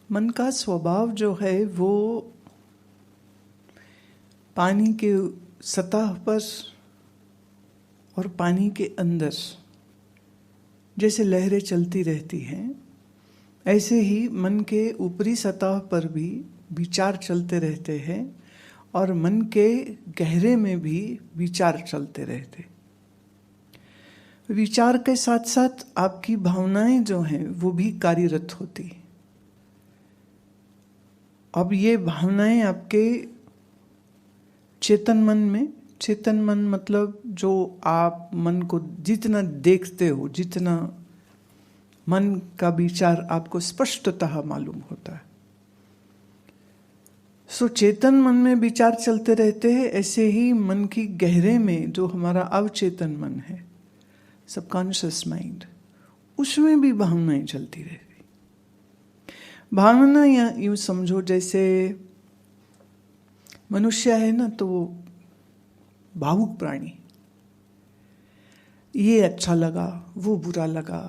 मन का स्वभाव जो है वो पानी के सतह पर और पानी के अंदर जैसे लहरें चलती रहती हैं, ऐसे ही मन के ऊपरी सतह पर भी विचार चलते रहते हैं और मन के गहरे में भी विचार चलते रहते। विचार के साथ साथ आपकी भावनाएं जो हैं वो भी कार्यरत होती। अब ये भावनाएं आपके चेतन मन में, चेतन मन मतलब जो आप मन को जितना देखते हो, जितना मन का विचार आपको स्पष्टतः मालूम होता है, सो चेतन मन में विचार चलते रहते हैं। ऐसे ही मन की गहरे में जो हमारा अवचेतन मन है, सबकॉन्शियस माइंड, उसमें भी भावनाएं चलती रहती। भावना या यूं समझो जैसे मनुष्य है ना, तो वो भावुक प्राणी, ये अच्छा लगा, वो बुरा लगा।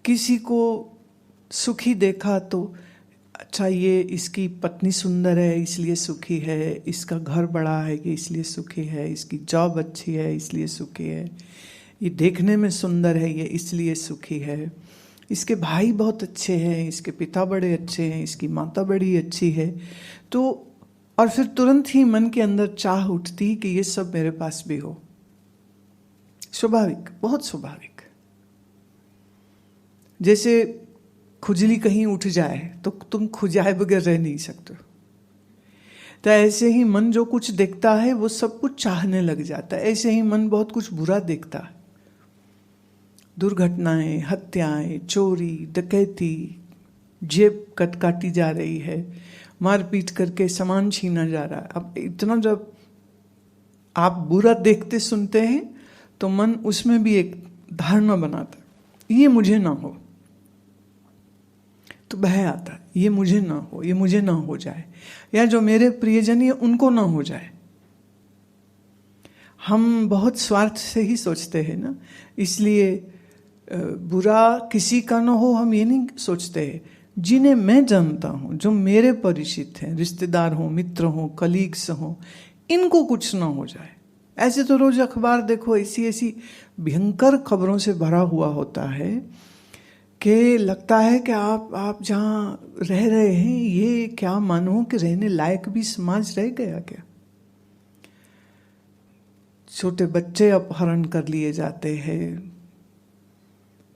किसी को सुखी देखा तो अच्छा, ये इसकी पत्नी सुंदर है इसलिए सुखी है, इसका घर बड़ा है ये इसलिए सुखी है, इसकी जॉब अच्छी है इसलिए सुखी है, ये देखने में सुंदर है ये इसलिए सुखी है, इसके भाई बहुत अच्छे हैं, इसके पिता बड़े अच्छे हैं, इसकी माता बड़ी अच्छी है। तो और फिर तुरंत ही मन के अंदर चाह उठती कि ये सब मेरे पास भी हो। स्वाभाविक, बहुत स्वाभाविक। जैसे खुजली कहीं उठ जाए तो तुम खुजाए बगैर रह नहीं सकते। तो ऐसे ही मन जो कुछ देखता है वो सब कुछ चाहने लग जाता है। ऐसे ही मन बहुत कुछ बुरा देखता है, दुर्घटनाएं, हत्याएं, चोरी, डकैती, जेब काटी जा रही है, मारपीट करके सामान छीना जा रहा है। अब इतना जब आप बुरा देखते सुनते हैं तो मन उसमें भी एक धारणा बनाता है, ये मुझे ना हो, तो भय आता है, ये मुझे ना हो, ये मुझे ना हो जाए, या जो मेरे प्रियजन है उनको ना हो जाए। हम बहुत स्वार्थ से ही सोचते हैं ना, इसलिए बुरा किसी का ना हो हम ये नहीं सोचते हैं। जिन्हें मैं जानता हूं, जो मेरे परिचित हैं, रिश्तेदार हों, मित्र हों, कलीग्स हों, इनको कुछ ना हो जाए। ऐसे तो रोज अखबार देखो, ऐसी ऐसी भयंकर खबरों से भरा हुआ होता है कि लगता है कि आप जहाँ रह रहे हैं ये क्या मानो कि रहने लायक भी समाज रह गया क्या। छोटे बच्चे अपहरण कर लिए जाते हैं,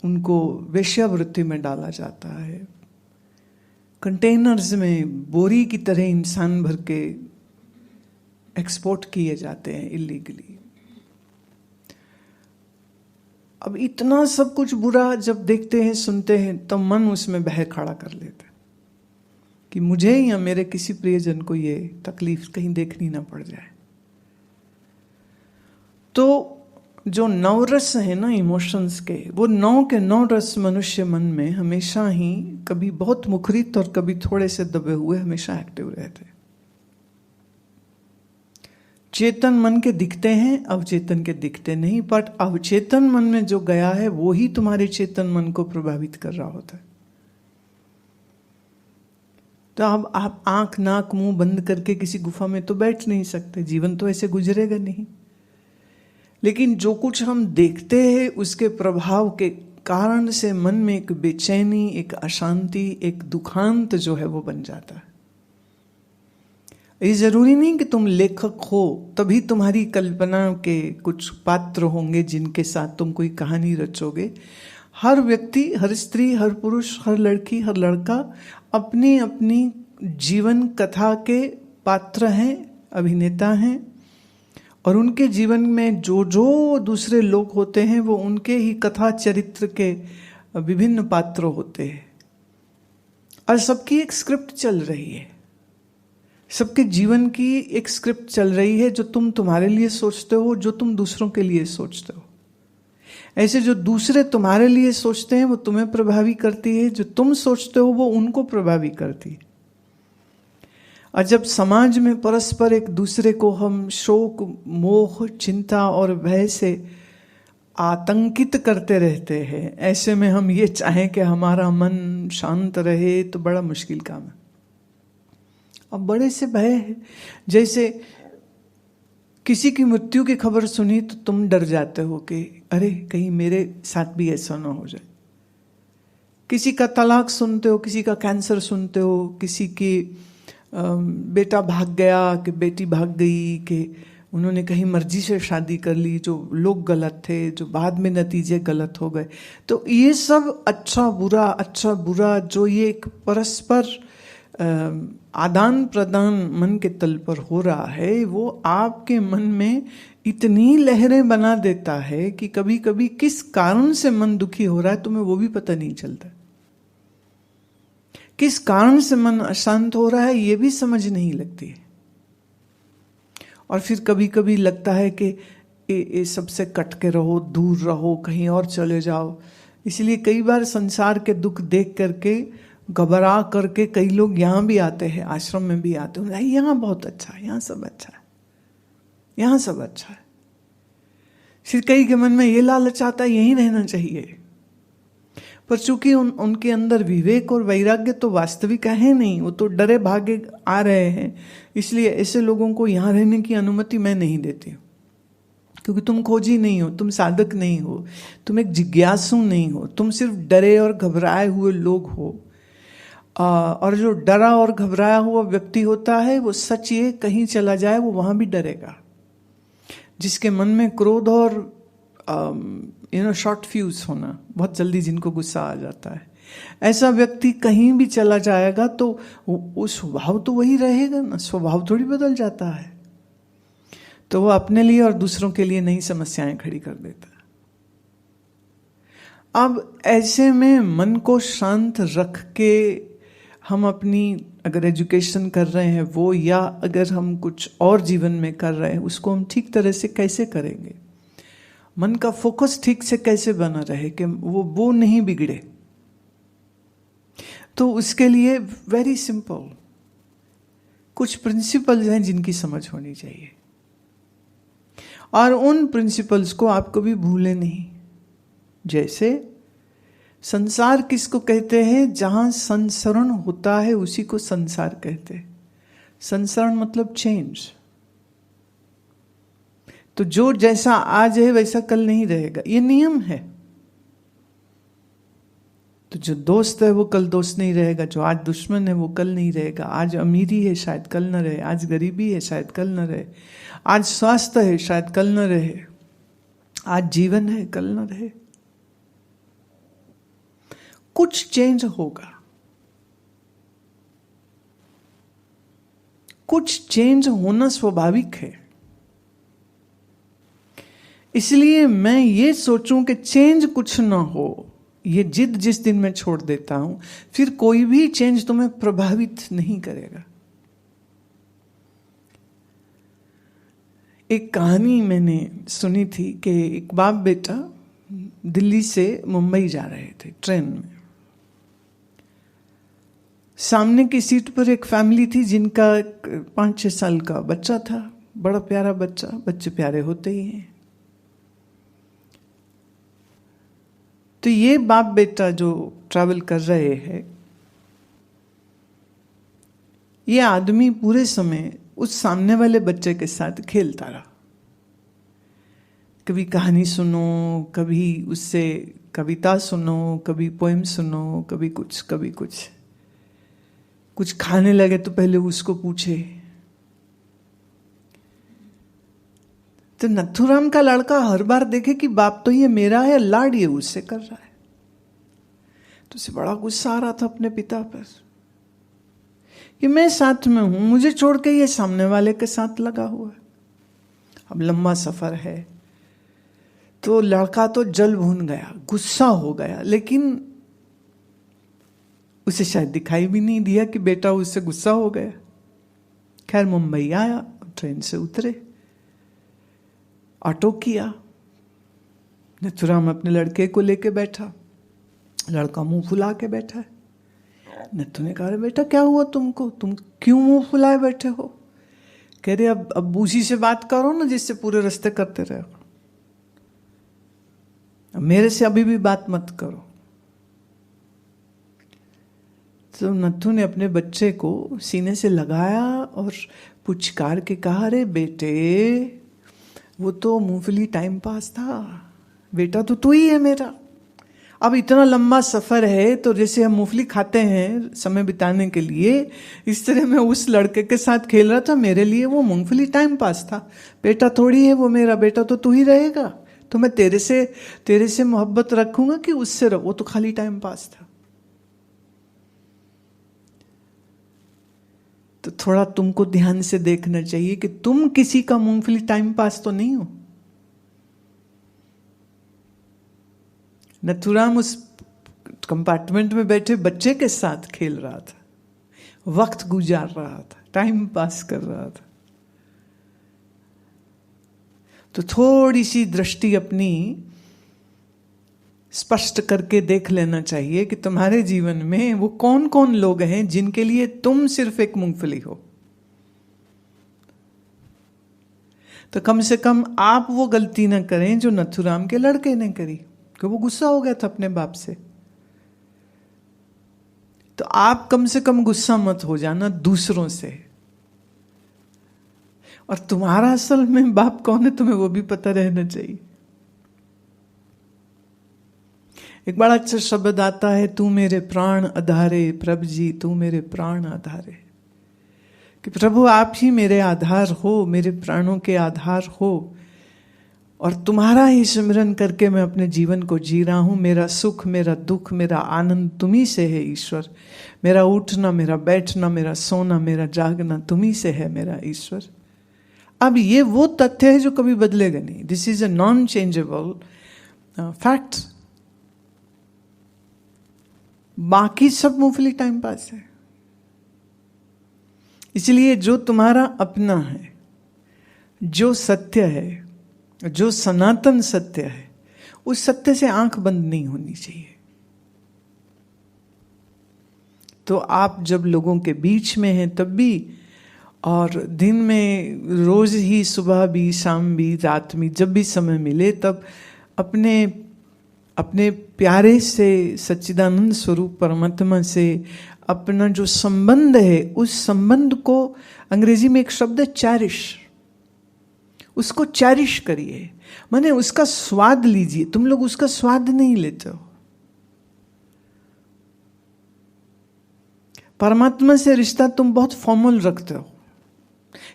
उनको वेश्यावृत्ति में डाला जाता है, कंटेनर्स में बोरी की तरह इंसान भर के एक्सपोर्ट किए जाते हैं इलीगली। अब इतना सब कुछ बुरा जब देखते हैं, सुनते हैं, तब मन उसमें बह खड़ा कर लेता है कि मुझे या मेरे किसी प्रियजन को ये तकलीफ कहीं देखनी ना पड़ जाए। तो जो 9 रस है ना इमोशंस के, वो 9 के 9 रस मनुष्य मन में हमेशा ही कभी बहुत मुखरित और कभी थोड़े से दबे हुए हमेशा एक्टिव रहते। चेतन मन के दिखते हैं, अवचेतन के दिखते नहीं, बट अवचेतन मन में जो गया है वो ही तुम्हारे चेतन मन को प्रभावित कर रहा होता है। तो अब आप आंख नाक मुंह बंद करके किसी गुफा में तो बैठ नहीं सकते, जीवन तो ऐसे गुजरेगा नहीं। लेकिन जो कुछ हम देखते हैं उसके प्रभाव के कारण से मन में एक बेचैनी, एक अशांति, एक दुखांत जो है वो बन जाता है। ये जरूरी नहीं कि तुम लेखक हो तभी तुम्हारी कल्पना के कुछ पात्र होंगे जिनके साथ तुम कोई कहानी रचोगे। हर व्यक्ति, हर स्त्री, हर पुरुष, हर लड़की, हर लड़का अपनी अपनी जीवन कथा के पात्र हैं, अभिनेता हैं, और उनके जीवन में जो जो दूसरे लोग होते हैं वो उनके ही कथा चरित्र के विभिन्न पात्र होते हैं। और सबकी एक स्क्रिप्ट चल रही है, सबके जीवन की एक स्क्रिप्ट चल रही है, जो तुम तुम्हारे लिए सोचते हो, जो तुम दूसरों के लिए सोचते हो। ऐसे जो दूसरे तुम्हारे लिए सोचते हैं वो तुम्हें प्रभावी करती है, जो तुम सोचते हो वो उनको प्रभावी करती है। और जब समाज में परस्पर एक दूसरे को हम शोक, मोह, चिंता और भय से आतंकित करते रहते हैं। ऐसे में हम ये चाहें कि हमारा मन शांत रहे तो बड़ा मुश्किल काम है। अब बड़े से भय है, जैसे किसी की मृत्यु की खबर सुनी तो तुम डर जाते हो कि अरे कहीं मेरे साथ भी ऐसा ना हो जाए। किसी का तलाक सुनते हो, किसी का कैंसर सुनते हो, किसी की बेटा भाग गया कि बेटी भाग गई, कि उन्होंने कहीं मर्जी से शादी कर ली, जो लोग गलत थे, जो बाद में नतीजे गलत हो गए। तो ये सब अच्छा बुरा जो ये एक परस्पर आदान प्रदान मन के तल पर हो रहा है, वो आपके मन में इतनी लहरें बना देता है कि कभी कभी किस कारण से मन दुखी हो रहा है तुम्हें वो भी पता नहीं चलता। किस कारण से मन अशांत हो रहा है ये भी समझ नहीं लगती। और फिर कभी कभी लगता है कि ये सबसे कट के रहो, दूर रहो, कहीं और चले जाओ। इसलिए कई बार संसार के दुख देख करके घबरा करके कई लोग यहाँ भी आते हैं, आश्रम में भी आते हैं, यहाँ बहुत अच्छा है, यहाँ सब अच्छा है, यहाँ सब अच्छा है। फिर कई के मन में ये लालच आता है यहीं रहना चाहिए, पर चूंकि उनके अंदर विवेक और वैराग्य तो वास्तविक है नहीं, वो तो डरे भागे आ रहे हैं। इसलिए ऐसे लोगों को यहाँ रहने की अनुमति मैं नहीं देती हूँ, क्योंकि तुम खोजी नहीं हो, तुम साधक नहीं हो, तुम एक जिज्ञासु नहीं हो, तुम सिर्फ डरे और घबराए हुए लोग हो। और जो डरा और घबराया हुआ व्यक्ति होता है वो सच ये कहीं चला जाए वो वहां भी डरेगा। जिसके मन में क्रोध और शॉर्ट फ्यूज होना, बहुत जल्दी जिनको गुस्सा आ जाता है, ऐसा व्यक्ति कहीं भी चला जाएगा तो वो स्वभाव तो वही रहेगा ना, स्वभाव थोड़ी बदल जाता है। तो वो अपने लिए और दूसरों के लिए नई समस्याएं खड़ी कर देता है। अब ऐसे में मन को शांत रख के हम अपनी अगर एजुकेशन कर रहे हैं वो, या अगर हम कुछ और जीवन में कर रहे हैं उसको हम ठीक तरह से कैसे करेंगे, मन का फोकस ठीक से कैसे बना रहे कि वो नहीं बिगड़े। तो उसके लिए वेरी सिंपल कुछ प्रिंसिपल्स हैं जिनकी समझ होनी चाहिए, और उन प्रिंसिपल्स को आप कभी भूले नहीं। जैसे संसार किसको कहते हैं? जहां संसरण होता है उसी को संसार कहते हैं। संसरण मतलब चेंज। तो जो जैसा आज है वैसा कल नहीं रहेगा, ये नियम है। तो जो दोस्त है वो कल दोस्त नहीं रहेगा, जो आज दुश्मन है वो कल नहीं रहेगा। आज अमीरी है शायद कल न रहे, आज गरीबी है शायद कल न रहे, आज स्वास्थ्य है शायद कल न रहे, आज जीवन है कल न रहे। कुछ चेंज होगा, कुछ चेंज होना स्वाभाविक है। इसलिए मैं ये सोचूं कि चेंज कुछ ना हो, ये जिद जिस दिन मैं छोड़ देता हूं, फिर कोई भी चेंज तुम्हें प्रभावित नहीं करेगा। एक कहानी मैंने सुनी थी कि एक बाप बेटा दिल्ली से मुंबई जा रहे थे ट्रेन में। सामने की सीट पर एक फैमिली थी जिनका 5-6 साल का बच्चा था, बड़ा प्यारा बच्चा, बच्चे प्यारे होते ही हैं। तो ये बाप बेटा जो ट्रैवल कर रहे हैं, ये आदमी पूरे समय उस सामने वाले बच्चे के साथ खेलता रहा। कभी कहानी सुनो, कभी उससे कविता सुनो, कभी पोएम सुनो, कभी कुछ कभी कुछ। कुछ खाने लगे तो पहले उसको पूछे। तो नथुराम का लड़का हर बार देखे कि बाप तो ये मेरा है, लाड ये उससे कर रहा है, तो उसे बड़ा गुस्सा आ रहा था अपने पिता पर कि मैं साथ में हूं, मुझे छोड़ के ये सामने वाले के साथ लगा हुआ है। अब लंबा सफर है, तो लड़का तो जल भून गया, गुस्सा हो गया, लेकिन उसे शायद दिखाई भी नहीं दिया कि बेटा उससे गुस्सा हो गया। खैर मुंबई आया, ट्रेन से उतरे, ऑटो किया, नथुराम अपने लड़के को लेके बैठा, लड़का मुंह फुला के बैठा है। नथु ने कहा, बेटा क्या हुआ तुमको, तुम क्यों मुंह फुलाए बैठे हो? कह रहे अब उसी से बात करो ना जिससे पूरे रास्ते करते रहो। मेरे से अभी भी बात मत करो। तो नत्थू ने अपने बच्चे को सीने से लगाया और पुचकार के कहा, अरे बेटे, वो तो मूंगफली टाइम पास था, बेटा तो तू ही है मेरा। अब इतना लंबा सफर है, तो जैसे हम मूंगफली खाते हैं समय बिताने के लिए, इस तरह मैं उस लड़के के साथ खेल रहा था, मेरे लिए वो मूंगफली टाइम पास था। बेटा थोड़ी है वो मेरा, बेटा तो तू ही रहेगा। तो मैं तेरे से मोहब्बत रखूंगा कि उससे रखो, वो तो खाली टाइम पास था। तो थोड़ा तुमको ध्यान से देखना चाहिए कि तुम किसी का मूंगफली टाइम पास तो नहीं हो। नथुराम उस कंपार्टमेंट में बैठे बच्चे के साथ खेल रहा था, वक्त गुजार रहा था, टाइम पास कर रहा था। तो थोड़ी सी दृष्टि अपनी स्पष्ट करके देख लेना चाहिए कि तुम्हारे जीवन में वो कौन कौन लोग हैं जिनके लिए तुम सिर्फ एक मूंगफली हो। तो कम से कम आप वो गलती ना करें जो नथुराम के लड़के ने करी, कि वो गुस्सा हो गया था अपने बाप से। तो आप कम से कम गुस्सा मत हो जाना दूसरों से। और तुम्हारा असल में बाप कौन है तुम्हें वो भी पता रहना चाहिए। एक बड़ा अच्छा शब्द आता है, तू मेरे प्राण आधारे, प्रभु जी तू मेरे प्राण आधारे। कि प्रभु आप ही मेरे आधार हो, मेरे प्राणों के आधार हो, और तुम्हारा ही सिमरन करके मैं अपने जीवन को जी रहा हूं। मेरा सुख, मेरा दुख, मेरा आनंद तुम्ही से है ईश्वर। मेरा उठना, मेरा बैठना, मेरा सोना, मेरा जागना तुम्ही से है मेरा ईश्वर। अब ये वो तथ्य है जो कभी बदलेगा नहीं। This is a non changeable fact. बाकी सब मूंगफली टाइम पास है। इसलिए जो तुम्हारा अपना है, जो सत्य है, जो सनातन सत्य है, उस सत्य से आंख बंद नहीं होनी चाहिए। तो आप जब लोगों के बीच में हैं तब भी, और दिन में रोज ही, सुबह भी, शाम भी, रात में, जब भी समय मिले तब अपने प्यारे से सच्चिदानंद स्वरूप परमात्मा से अपना जो संबंध है, उस संबंध को, अंग्रेजी में एक शब्द है चैरिश, उसको चैरिश करिए। माने उसका स्वाद लीजिए। तुम लोग उसका स्वाद नहीं लेते हो। परमात्मा से रिश्ता तुम बहुत फॉर्मल रखते हो,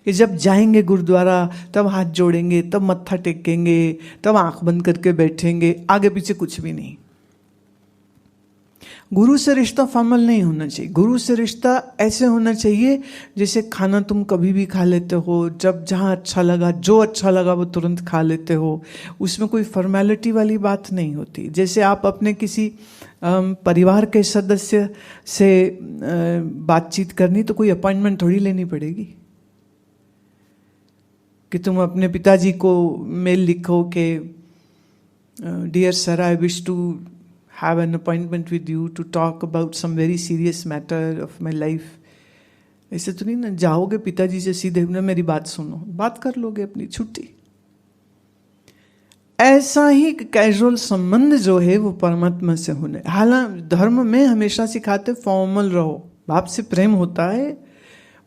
कि जब जाएंगे गुरुद्वारा तब हाथ जोड़ेंगे, तब मत्था टेकेंगे, तब आंख बंद करके बैठेंगे, आगे पीछे कुछ भी नहीं। गुरु से रिश्ता फॉर्मल नहीं होना चाहिए। गुरु से रिश्ता ऐसे होना चाहिए जैसे खाना तुम कभी भी खा लेते हो, जब जहाँ अच्छा लगा, जो अच्छा लगा वो तुरंत खा लेते हो। उसमें कोई फॉर्मेलिटी वाली बात नहीं होती। जैसे आप अपने किसी परिवार के सदस्य से बातचीत करनी तो कोई अपॉइंटमेंट थोड़ी लेनी पड़ेगी कि तुम अपने पिताजी को मेल लिखो कि dear sir, I wish to have an appointment with you to talk about some very serious matter of my life। ऐसे तो नहीं ना, जाओगे पिताजी से सीधे, ना मेरी बात सुनो, बात कर लोगे अपनी, छुट्टी। ऐसा ही कैजुअल संबंध जो है वो परमात्मा से होने। हालांकि धर्म में हमेशा सिखाते फॉर्मल रहो, बाप से प्रेम होता है।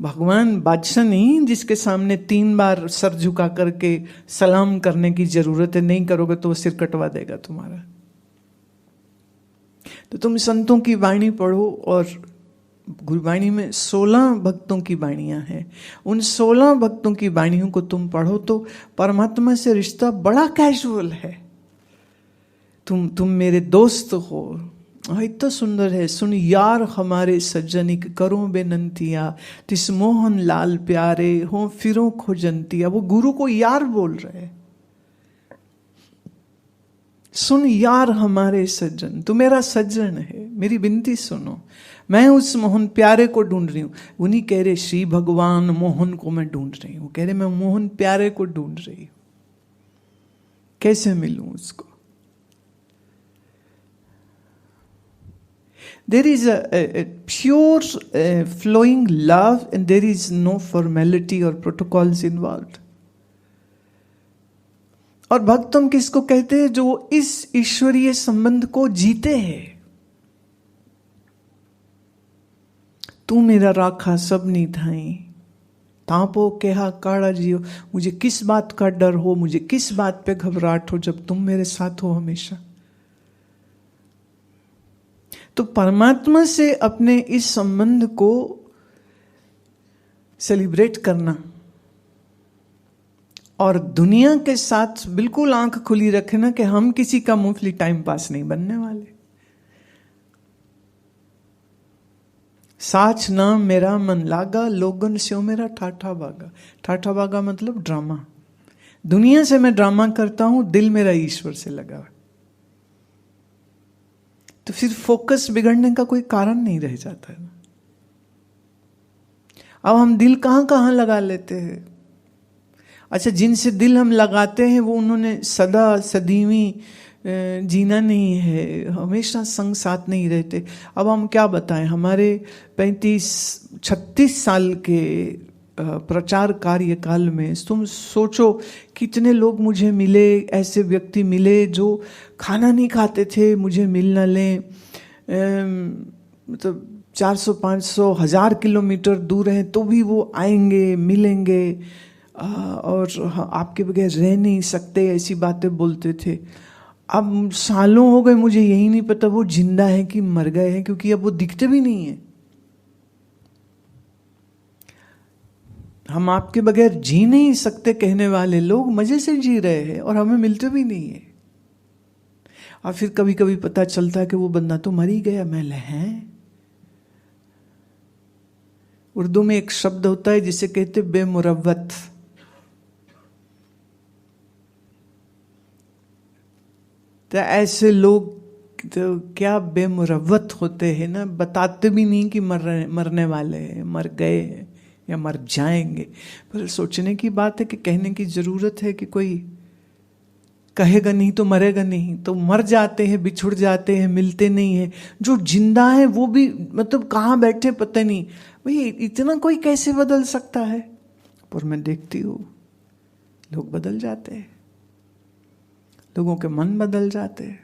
भगवान बादशाह नहीं जिसके सामने 3 बार सर झुका करके सलाम करने की जरूरत है। नहीं करोगे तो वो सिर कटवा देगा तुम्हारा। तो तुम संतों की वाणी पढ़ो, और गुरुवाणी में 16 भक्तों की वाणियां हैं। उन 16 भक्तों की वाणियों को तुम पढ़ो तो परमात्मा से रिश्ता बड़ा कैजुअल है। तुम मेरे दोस्त हो। इतना सुंदर है, सुन यार हमारे सज्जनिक करो बेनंतिया, तिस मोहन लाल प्यारे हो फिरो खोजंतिया। वो गुरु को यार बोल रहे हैं। सुन यार हमारे सज्जन, तू मेरा सज्जन है, मेरी विनती सुनो। मैं उस मोहन प्यारे को ढूंढ रही हूं। उन्हीं कह रहे श्री भगवान मोहन को मैं ढूंढ रही हूं। कह रहे मैं मोहन प्यारे को ढूंढ रही हूं, कैसे मिलूं उसको। There is a pure flowing love and there is no formality or protocols involved. और भक्त हम किसको कहते हैं? जो इस ईश्वरीय संबंध को जीते हैं। तू मेरा राखा सब नी थाई, तापो केहा काड़ा जियो। मुझे किस बात का डर हो, मुझे किस बात पे घबराहट हो, जब तुम मेरे साथ हो हमेशा। तो परमात्मा से अपने इस संबंध को सेलिब्रेट करना और दुनिया के साथ बिल्कुल आंख खुली रखना कि हम किसी का मुफ्तली टाइम पास नहीं बनने वाले। साच नाम मेरा मन लागा, लोगन स्यो मेरा ठाठा बागा। ठाठा बागा मतलब ड्रामा। दुनिया से मैं ड्रामा करता हूं, दिल मेरा ईश्वर से लगा है। तो फिर फोकस बिगड़ने का कोई कारण नहीं रह जाता है ना। अब हम दिल कहां कहां लगा लेते हैं। अच्छा, जिनसे दिल हम लगाते हैं वो उन्होंने सदा सदीवी जीना नहीं है, हमेशा संग साथ नहीं रहते। अब हम क्या बताएं, हमारे 35-36 साल के प्रचार कार्यकाल में तुम सोचो कितने लोग मुझे मिले, ऐसे व्यक्ति मिले जो खाना नहीं खाते थे, मुझे मिल न लें। मतलब 400-500 1000 किलोमीटर दूर हैं तो भी वो आएंगे, मिलेंगे, और आपके बगैर रह नहीं सकते, ऐसी बातें बोलते थे। अब सालों हो गए, मुझे यही नहीं पता वो जिंदा है कि मर गए हैं, क्योंकि अब वो दिखते भी नहीं है। हम आपके बगैर जी नहीं सकते कहने वाले लोग मजे से जी रहे हैं और हमें मिलते भी नहीं है। और फिर कभी कभी पता चलता है कि वो बंदा तो मर ही गया। मैं हैं, उर्दू में एक शब्द होता है जिसे कहते बेमुरव्वत। तो ऐसे लोग तो क्या बेमुरव्वत होते हैं ना, बताते भी नहीं कि मरने वाले हैं, मर गए हैं या मर जाएंगे। पर सोचने की बात है कि कहने की जरूरत है कि कोई कहेगा नहीं तो मरेगा नहीं, तो मर जाते हैं, बिछुड़ जाते हैं, मिलते नहीं है। जो जिंदा है वो भी मतलब कहाँ बैठे पता नहीं। भाई इतना कोई कैसे बदल सकता है? पर मैं देखती हूँ लोग बदल जाते हैं, लोगों के मन बदल जाते हैं।